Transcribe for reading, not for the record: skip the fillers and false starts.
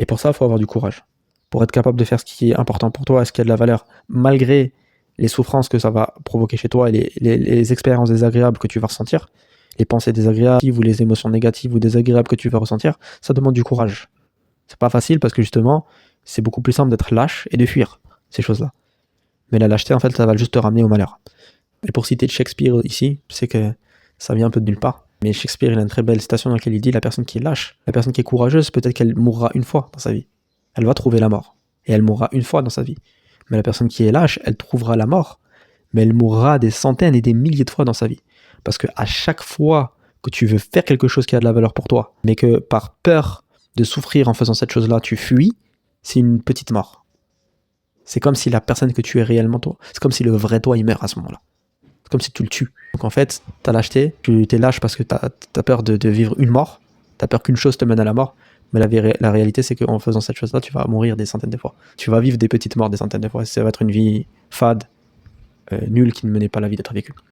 Et pour ça, il faut avoir du courage. Pour être capable de faire ce qui est important pour toi, ce qui a de la valeur, malgré les souffrances que ça va provoquer chez toi et les expériences désagréables que tu vas ressentir, les pensées désagréables ou les émotions négatives ou désagréables que tu vas ressentir, ça demande du courage. C'est pas facile parce que justement, c'est beaucoup plus simple d'être lâche et de fuir ces choses-là. Mais la lâcheté, en fait, ça va juste te ramener au malheur. Et pour citer Shakespeare ici, je sais que ça vient un peu de nulle part, mais Shakespeare, il a une très belle citation dans laquelle il dit la personne qui est lâche, la personne qui est courageuse, peut-être qu'elle mourra une fois dans sa vie. Elle va trouver la mort. Et elle mourra une fois dans sa vie. Mais la personne qui est lâche, elle trouvera la mort, mais elle mourra des centaines et des milliers de fois dans sa vie. Parce que à chaque fois que tu veux faire quelque chose qui a de la valeur pour toi, mais que par peur de souffrir en faisant cette chose-là, tu fuis, c'est une petite mort. C'est comme si la personne que tu es réellement toi, c'est comme si le vrai toi, il meurt à ce moment-là. C'est comme si tu le tues. Donc en fait, t'as lâcheté, tu t'es lâche parce que t'as peur de vivre une mort, t'as peur qu'une chose te mène à la mort, mais la réalité, c'est qu'en faisant cette chose-là, tu vas mourir des centaines de fois. Tu vas vivre des petites morts des centaines de fois. Ça va être une vie fade, nulle, qui ne menait pas la vie d'être vécue.